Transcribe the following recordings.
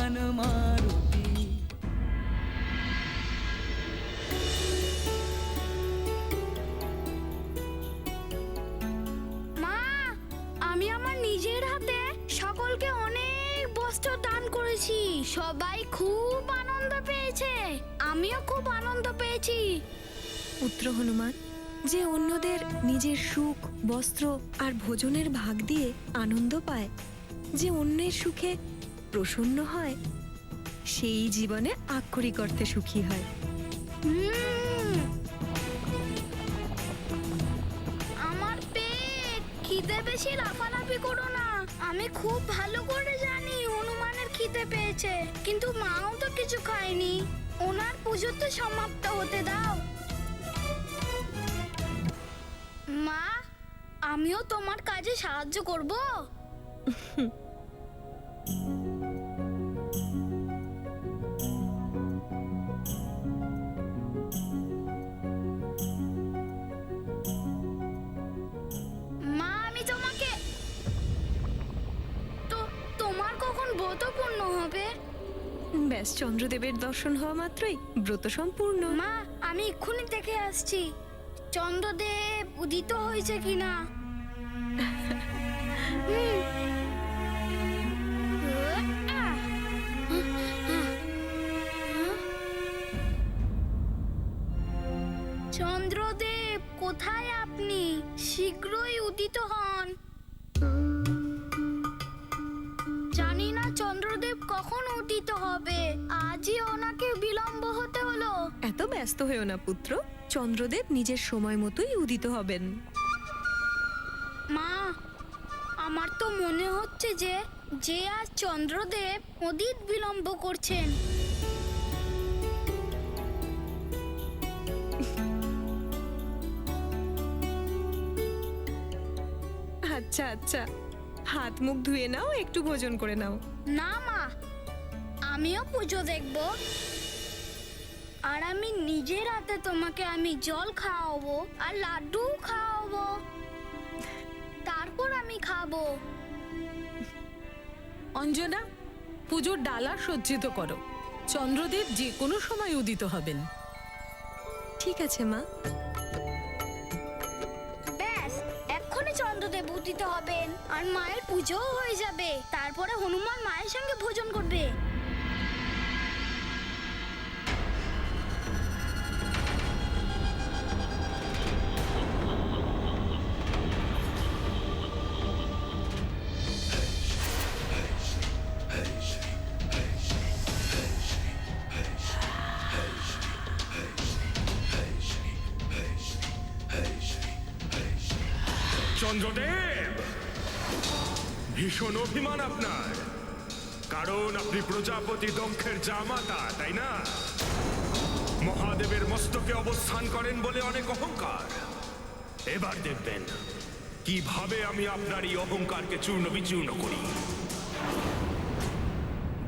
হনুমান মারুতি। মা, আমি আমার নিজের হাতে সকলকে অনেক বস্ত্র দান করেছি। সবাই খুব আনন্দ পেয়েছে, আমিও খুব আনন্দ পেয়েছি। পুত্র হনুমান, যে অন্যদের নিজের সুখ, বস্ত্র আর ভোজনের ভাগ দিয়ে আনন্দ পায়, যে অন্যের সুখে প্রসন্ন হয়, সেই জীবনে আক্ষরিক অর্থে সুখী হয়। আমার পেট খিদে, বেশি লাফালাফি করো না। আমি খুব ভালো করে জানি হনুমানের খিদে পেয়েছে, কিন্তু মাও তো কিছু খায়নি। ওনার পুজো তো সমাপ্ত হতে দাও। মা, আমিও তোমার কাজে সাহায্য করব। মা, আমি তোমাকে তোমার কখন ব্রত পূর্ণ হবে? ব্যাস, চন্দ্রদেবের দর্শন হওয়া মাত্রই ব্রত সম্পূর্ণ। মা, আমি এক্ষুনি দেখে আসছি চন্দ্রদেব উদিত হয়েছে কিনা। চন্দ্রদেব, কোথায় আপনি? শীঘ্রই উদিত হন। জানি না চন্দ্রদেব কখন উদিত হবে, আজই ওনাকে বিলম্ব হতে হলো। এত ব্যস্ত হয়েও না পুত্র, চন্দ্রদেব নিজের সময় মতোই উদিত হবেন। মা, আমার তো মনে হচ্ছে যে আজ চন্দ্রদেব উদিত বিলম্ব করছেন। আচ্ছা আচ্ছা, হাত মুখ ধুয়ে নাও, একটু ভোজন করে নাও। না মা, আমিও পুজো দেখব, আর আমি নিজের হাতে তোমাকে আমি জল খাওয়াবো আর লাড্ডু খাওয়াবো, তারপর আমি খাবো। অঞ্জনা, পুজোর ডালা সজ্জিত করো। চন্দ্রদেব যে কোনো সময় উদিত হবেন। ঠিক আছে মা। ব্যাস, এক্ষুনি চন্দ্রদেব উদিত হবেন আর মায়ের পুজোও হয়ে যাবে। তারপরে হনুমান মায়ের সঙ্গে ভোজন করবে। চন্দ্রদেব, ভীষণ অভিমান আপনার, কারণ আপনি প্রজাপতি দক্ষের জামাতা, তাই না? মহাদেবের মস্তকে অবস্থান করেন বলে অনেক অহংকার। এবার দেখবেন কিভাবে আমি আপনার এই অহংকারকে চূর্ণ বিচূর্ণ করি।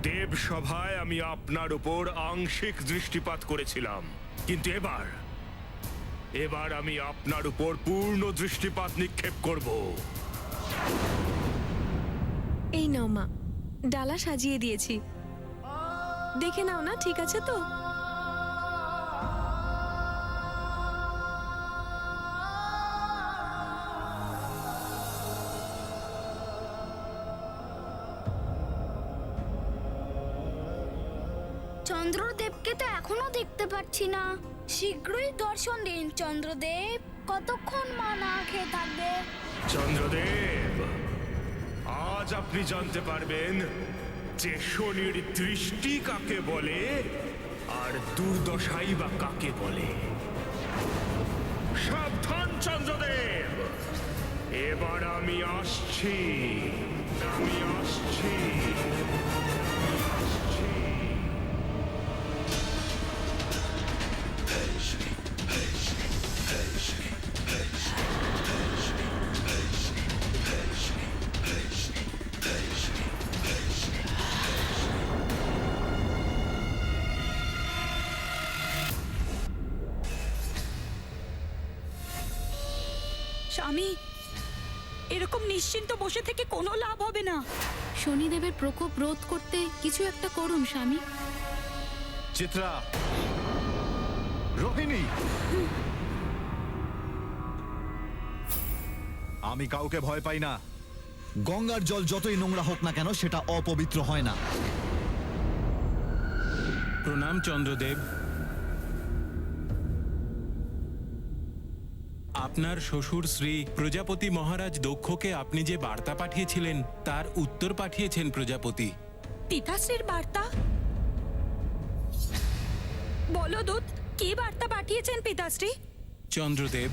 দেব সভায় আমি আপনার উপর আংশিক দৃষ্টিপাত করেছিলাম, কিন্তু এবার আমি আপনার উপর পূর্ণ দৃষ্টিপাত নিক্ষেপ করব। এই নাও মা, ডালা সাজিয়ে দিয়েছি, দেখে নাও না, ঠিক আছে তো? চন্দ্রদেবকে তো এখনো দেখতে পাচ্ছি না। শীঘ্রই দর্শন দিন চন্দ্রদেব। কতক্ষণ মা না খেয়ে থাকবে? চন্দ্রদেব, আজ আপনি জানতে পারবেন যে শনির দৃষ্টি কাকে বলে আর দুর্দশাই বা কাকে বলে। সাবধান চন্দ্রদেব, এবার আমি আসছি। স্বামী, এরকম নিশ্চিন্ত বসে থেকে কোনো লাভ হবে না। শনিদেবের প্রকোপ রোধ করতে কিছু একটা করুন স্বামী। চিত্রা, রোহিণী, আমি কাউকে ভয় পাই না। গঙ্গার জল যতই নোংরা হোক না কেন সেটা অপবিত্র হয় না। প্রণাম চন্দ্রদেব। আপনার শ্বশুর শ্রী প্রজাপতি মহারাজ দক্ষকে আপনি যে বার্তা পাঠিয়েছিলেন তার উত্তর পাঠিয়েছেন প্রজাপতি। পিতাশ্রীর বার্তা? বলো দূত, কি বার্তা পাঠিয়েছেন পিতাশ্রী? চন্দ্রদেব,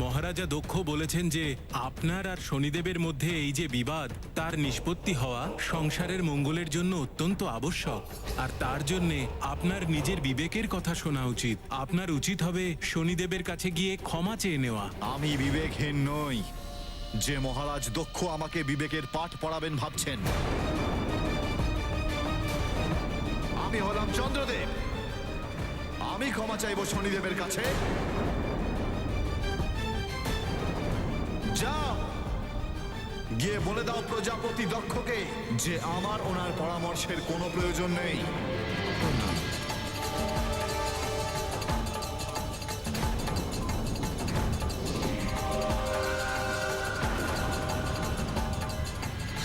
মহারাজা দক্ষ বলেছেন যে আপনার আর শনিদেবের মধ্যে এই যে বিবাদ তার নিষ্পত্তি হওয়া সংসারের মঙ্গলের জন্য অত্যন্ত আবশ্যক, আর তার জন্যে আপনার নিজের বিবেকের কথা শোনা উচিত। আপনার উচিত হবে শনিদেবের কাছে গিয়ে ক্ষমা চেয়ে নেওয়া। আমি বিবেকহীন নই যে মহারাজ দক্ষ আমাকে বিবেকের পাঠ পড়াবেন ভাবছেন। আমি হলাম চন্দ্রদেব, আমি ক্ষমা চাইব শনিদেবের কাছে। যাও গিয়ে বলে দাও প্রজাপতি দক্ষকে যে আমার ওনার পরামর্শের কোনো প্রয়োজন নেই।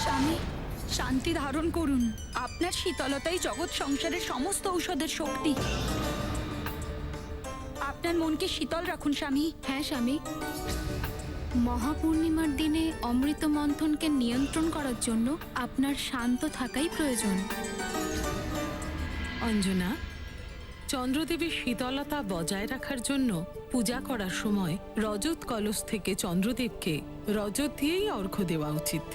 স্বামী, শান্তি ধারণ করুন। আপনার শীতলতাই জগৎ সংসারের সমস্ত ঔষধের শক্তি। আপনার মনকে শীতল রাখুন স্বামী। হ্যাঁ স্বামী, মহাপূর্ণিমার দিনে অমৃত মন্থনকে নিয়ন্ত্রণ করার জন্য আপনার শান্ত থাকাই প্রয়োজন। অঞ্জনা, চন্দ্রদেবীর শীতলতা বজায় রাখার জন্য পূজা করার সময় রজত কলস থেকে চন্দ্রদেবকে রজত দিয়েই অর্ঘ্য দেওয়া উচিত।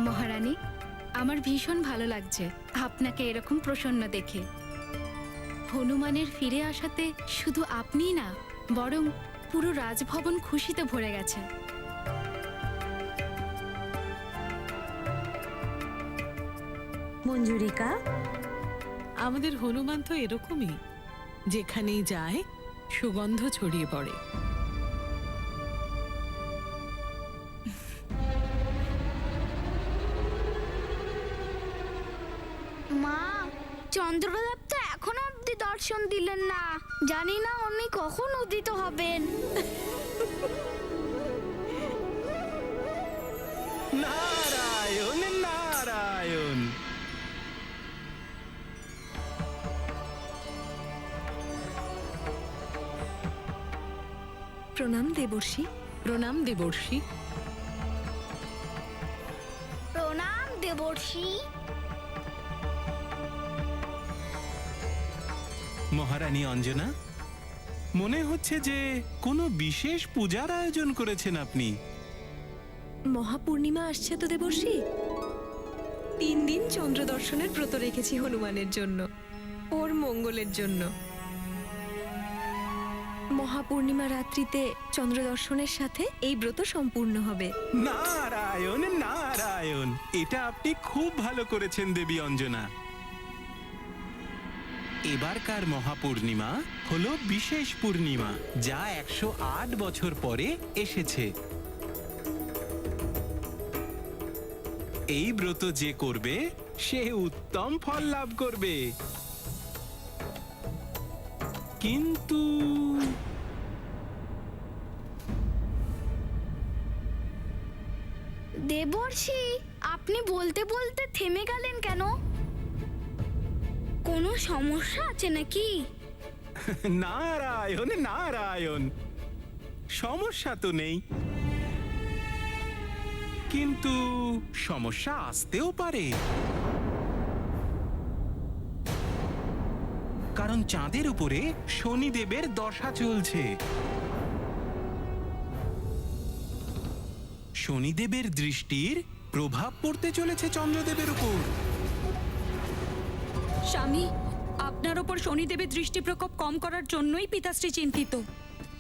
মহারানী, আমার ভীষণ ভালো লাগছে আপনাকে এরকম প্রসন্ন দেখে। হনুমানের ফিরে আসাতে শুধু আপনিই না, বরং পুরো রাজভবন খুশিতে ভরে গেছে। মঞ্জুরিকা, আমাদের হনুমান তো এরকমই, যেখানেই যায় সুগন্ধ ছড়িয়ে পড়ে। মা, চন্দ্রদেব তো এখনো অব্দি দর্শন দিলেন না। জানি না উনি কখন উদিত হবেন। নারায়ণ নারায়ণ। প্রণাম দেবর্ষি। প্রণাম দেবর্ষি। প্রণাম দেবর্ষি। মহারানী অঞ্জনা, মনে হচ্ছে যে কোনো বিশেষ পূজার আয়োজন করেছেন আপনি। মহাপূর্ণিমা আসছে তো দেবর্ষি। 3 দিন চন্দ্র দর্শনের ব্রত রেখেছি হনুমানের জন্য, ওর মঙ্গলের জন্য। মহাপূর্ণিমা রাত্রিতে চন্দ্র দর্শনের সাথে এই ব্রত সম্পূর্ণ হবে। নারায়ণ নারায়ণ, এটা আপনি খুব ভালো করেছেন দেবী অঞ্জনা। এবারকার মহাপূর্ণিমা হলো বিশেষ পূর্ণিমা, যা 108 বছর পরে এসেছে। এই ব্রত যে করবে সে উত্তম ফল লাভ করবে। কিন্তু দেবর্ষি, আপনি বলতে বলতে থেমে গেলেন কেন? কোনো সমস্যা আছে নাকি? নারায়ণ নারায়ণ, সমস্যা তো নেই, কিন্তু সমস্যা আসতেও পারে। কারণ চাঁদের উপরে শনিদেবের দশা চলছে। শনিদেবের দৃষ্টির প্রভাব পড়তে চলেছে চন্দ্রদেবের উপর। স্বামী, আপনার ওপর শনিদেবের দৃষ্টি প্রকোপ কম করার জন্যই পিতাশ্রী চিন্তিত।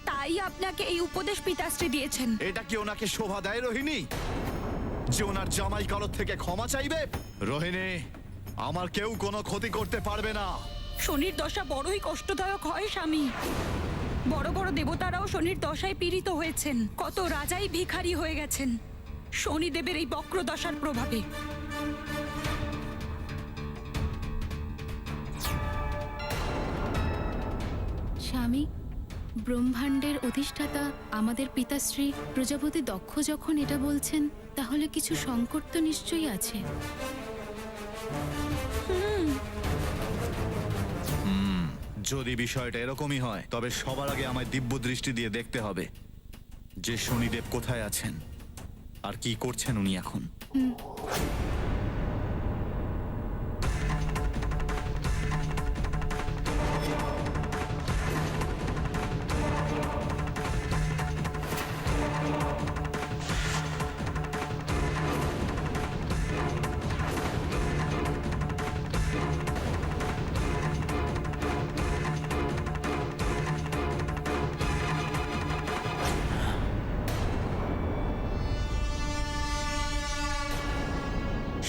তাই আপনাকে এই উপদেশ পিতাশ্রী দিয়েছেন। এটা কি ওনাকে শোভা দেয় রোহিণী, যে ওনার জামাই কারোর থেকে ক্ষমা চাইবে? রোহিণী, আমার কেউ কোনো ক্ষতি করতে পারবে না। শনির দশা বড়ই কষ্টদায়ক হয় স্বামী। বড় বড় দেবতারাও শনির দশায় পীড়িত হয়েছেন, কত রাজাই ভিখারি হয়ে গেছেন শনিদেবের এই বক্র দশার প্রভাবে। স্বামী, ব্রহ্মাণ্ডের অধিষ্ঠাতা আমাদের পিতাশ্রী প্রজাপতি দক্ষ যখন এটা বলছেন, তাহলে কিছু সংকট তো নিশ্চয়ই আছে। যদি বিষয়টা এরকমই হয় তবে সবার আগে আমায় দিব্য দৃষ্টি দিয়ে দেখতে হবে যে শনিদেব কোথায় আছেন আর কি করছেন উনি এখন।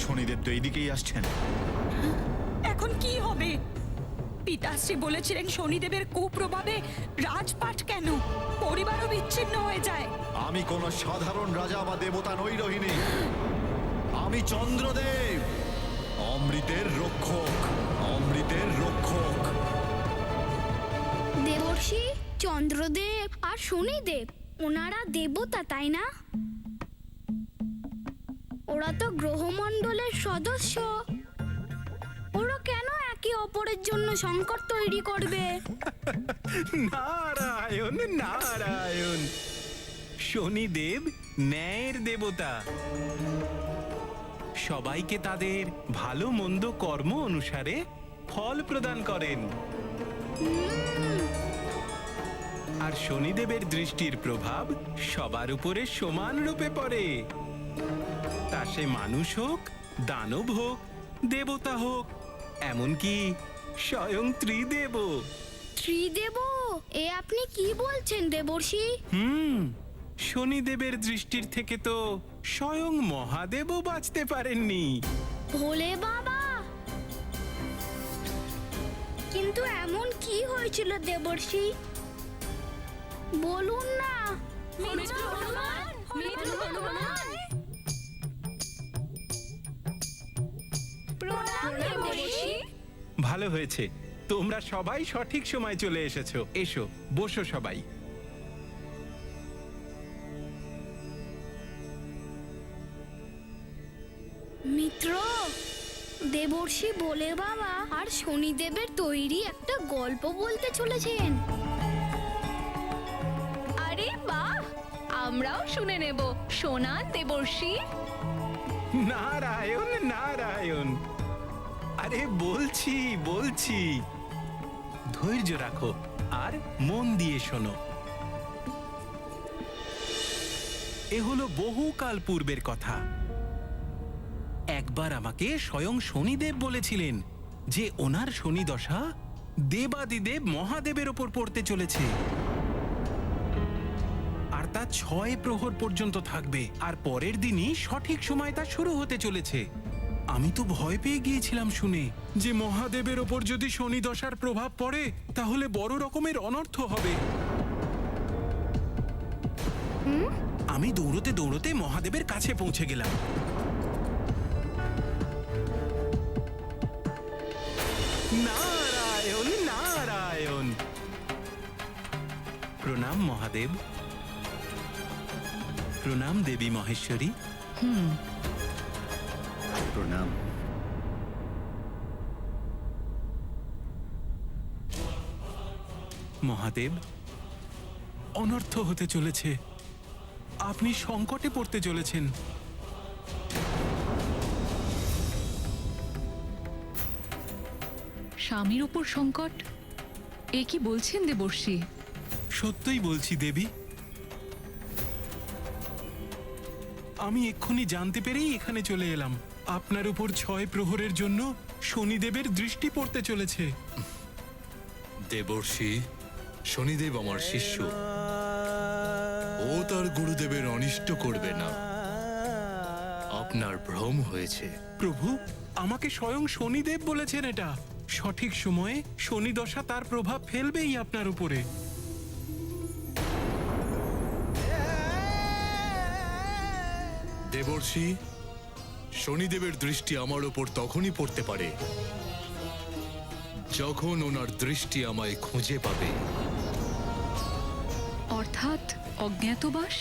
শনিদেব তো এইদিকেই আসছেন। এখন কি হবে? পিতাশ্রী বলেছিলেন শনিদেবের কুপ্রভাবে রাজপাট কেন, পরিবারও বিচ্ছিন্ন হয়ে যায়। আমি কোন সাধারণ রাজা বা দেবতা নই রোহিণী, আমি চন্দ্রদেব, অমৃতের রক্ষক, অমৃতের রক্ষক। দেবর্ষি, চন্দ্রদেব আর শনিদেব ওনারা দেবতা, তাই না? ওরা তো গ্রহমণ্ডলের সদস্য। ওরা কেন একে অপরের জন্য সংকট তৈরি করবে? নারায়ণ নারায়ণ, শনিদেব ন্যায়ের দেবতা, সবাইকে তাদের ভালো মন্দ কর্ম অনুসারে ফল প্রদান করেন। আর শনিদেবের দৃষ্টির প্রভাব সবার উপরে সমান রূপে পড়ে, তা সে মানুষ হোক, দানব হোক, দেবতা হোক, এমনকি স্বয়ং ত্রিদেব। ত্রিদেব? এ আপনি কি বলছেন দেবর্ষি? শনিদেবের দৃষ্টির থেকে তো স্বয়ং মহাদেবও বাঁচতে পারেননি। ভোলে বাবা! কিন্তু এমন কি হয়েছিল দেবর্ষি? বলুন না। ভালো হয়েছে, তোমরা সবাই সঠিক সময় চলে এসেছো। এসো, বসো সবাই। মিত্র, দেবর্ষি বলে বাবা আর শনিদেবের তৈরি একটা গল্প বলতে চলেছেন। আরে বাহ, আমরাও শুনে নেব। শোনান দেবর্ষি। নারায়ণ নারায়ণ, আরে বলছি বলছি, ধৈর্য রাখো আর মন দিয়ে শোনো। এ হলো বহুকাল পূর্বের কথা। একবার আমাকে স্বয়ং শনিদেব বলেছিলেন যে ওনার শনি দশা দেবাদিদেব মহাদেবের ওপর পড়তে চলেছে, আর তা 6 প্রহর পর্যন্ত থাকবে, আর পরের দিনই সঠিক সময় তা শুরু হতে চলেছে। আমি তো ভয় পেয়ে গিয়েছিলাম শুনে যে মহাদেবের ওপর যদি শনি দশার প্রভাব পড়ে তাহলে বড় রকমের অনর্থ হবে। আমি দৌড়তে দৌড়তে মহাদেবের কাছে পৌঁছে গেলাম। নারায়ণ নারায়ণ, প্রণাম মহাদেব, প্রণাম দেবী মহেশ্বরী। প্রণাম। মহাদেব, অনর্থ হতে চলেছে, আপনি সংকটে পড়তে চলেছেন। স্বামীর উপর সংকট? এ কি বলছেন দেবর্ষি? সত্যই বলছি দেবী, আমি এক্ষুনি জানতে পেরেই এখানে চলে এলাম। আপনার উপর 6 প্রহরের জন্য শনিদেবের দৃষ্টি পড়তে চলেছে। দেবর্ষি, শনিদেব আমার শিষ্য, ও তার গুরুদেবের অনিষ্ট করবে না। আপনার ভ্রম হয়েছে। প্রভু, আমাকে স্বয়ং শনিদেব বলেছেন এটা। সঠিক সময়ে শনি দশা তার প্রভাব ফেলবেই আপনার উপরে। দেবর্ষি, শনিদেবের দৃষ্টি আমার ওপর তখনই পড়তে পারে যখন ওনার দৃষ্টি আমায় খুঁজে পাবে। অর্থাৎ অজ্ঞাতবাস।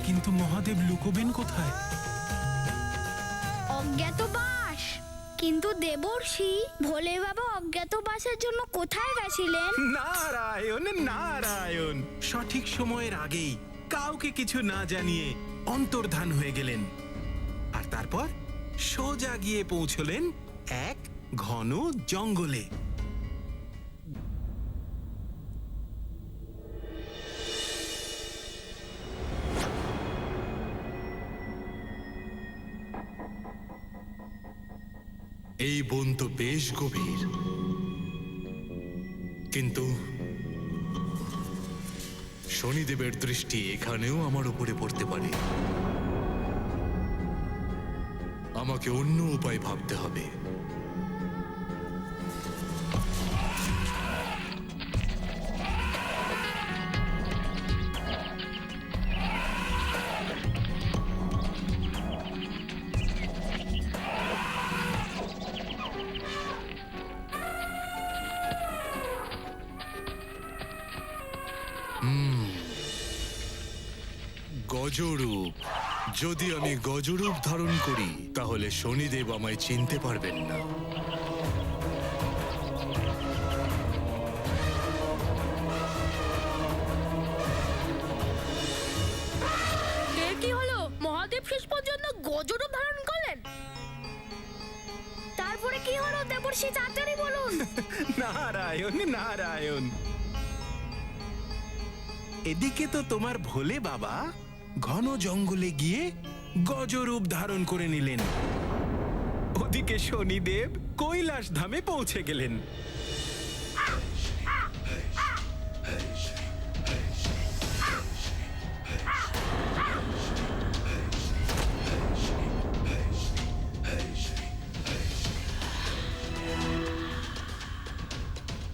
কিন্তু মহাদেব লুকোবেন কোথায়? অজ্ঞাতবাস। কিন্তু দেবর্ষি, ভোলে বাবা অজ্ঞাতবাসের জন্য কোথায় গেছিলেন? নারায়ণ নারায়ণ, সঠিক সময়ের আগেই কাউকে কিছু না জানিয়ে অন্তর্ধান হয়ে গেলেন, আর তারপর সোজা গিয়ে পৌঁছলেন এক ঘন জঙ্গলে। এই বন তো বেশ গভীর, কিন্তু শনিদেবের দৃষ্টি এখানেও আমার উপরে পড়তে পারে। আমাকে অন্য উপায় ভাবতে হবে। গজরূপ। যদি আমি গজরূপ ধারণ করি তাহলে শনিদেব আমায় চিনতে পারবেন না। এর কি হলো? মহাদেব শেষ পর্যন্ত গজরূপ ধারণ করলেন। তারপরে কি হলো দেবর্ষি, তাড়াতাড়ি বলুন। নারায়ণ নারায়ণ, এদিকে তো তোমার ভোলে বাবা ঘন জঙ্গলে গিয়ে গজরূপ ধারণ করে নিলেন, ওদিকে শনিদেব কৈলাস ধামে পৌঁছে গেলেন।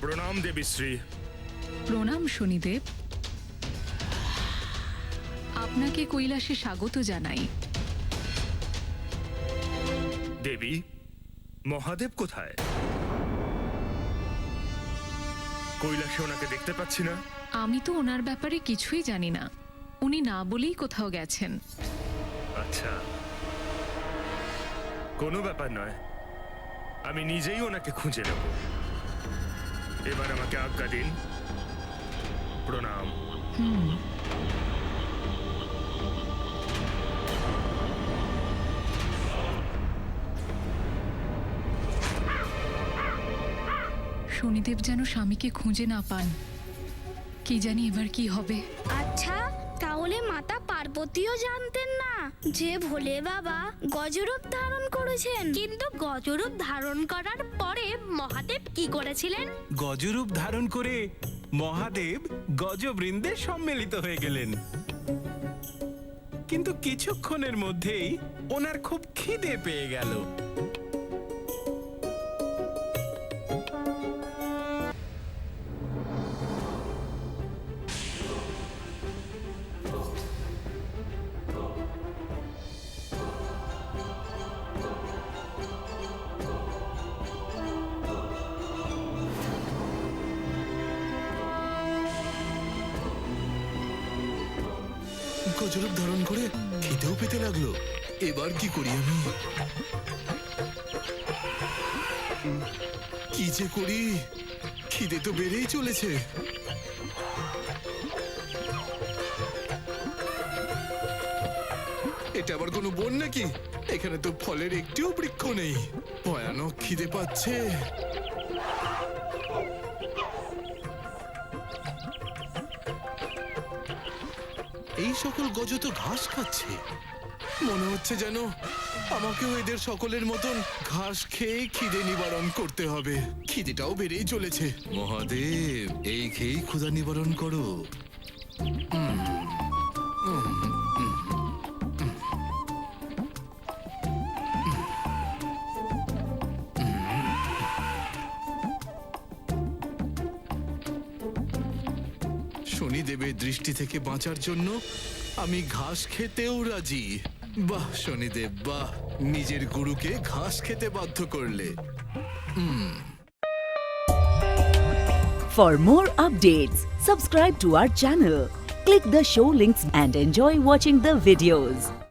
প্রণাম দেবীশ্রী। প্রণাম শনিদেব। আপনাকে কৈলাসে স্বাগত জানাই। দেবী, মহাদেব কোথায়? কৈলাসে ওনাকে দেখতে পাচ্ছি না। আমি তো ওনার ব্যাপারে কিছুই জানি না, উনি না বলেই কোথাও গেছেন। আচ্ছা, কোনো ব্যাপার নয়, আমি নিজেই ওনাকে খুঁজে নেব। এবার আমাকে আজ্ঞা দিন। প্রণাম। শনিদেব যেন স্বামীকে খুঁজে না পান, কি জানি এবার কি হবে। আচ্ছা, তাহলে মাতা পার্বতীও জানতেন না যে ভোলে বাবা গজরূপ ধারণ করেছেন? কিন্তু গজরূপ ধারণ করার পরে মহাদেব কি করেছিলেন? গজরূপ ধারণ করে মহাদেব গজবৃন্দে সম্মিলিত হয়ে গেলেন, কিন্তু কিছুক্ষণের মধ্যেই ওনার খুব খিদে পেয়ে গেল। গজরূপ ধারণ করে খিদেও পেতে লাগলো। এবার কি করি আমি? কি যে করি, খিদে তো বেড়েই চলেছে। এটা আবার কোনো বন নাকি? এখানে তো ফলের একটিও বৃক্ষ নেই। ভয়ানক খিদে পাচ্ছে। এই সকল গজ তো ঘাস খাচ্ছে, মনে হচ্ছে যেন আমাকেও এদের সকলের মতন ঘাস খেয়ে খিদে নিবারণ করতে হবে। খিদেটাও বেড়েই চলেছে। মহাদেব, এই খেয়েই ক্ষুধা নিবারণ করো। শনিদেবের দৃষ্টি থেকে বাঁচার জন্য আমি ঘাস খেতেও রাজি। বাহ শনিদেব, বাহ, নিজের গুরুকে ঘাস খেতে বাধ্য করলে। For more updates, subscribe to our channel, click the show links and enjoy watching the videos.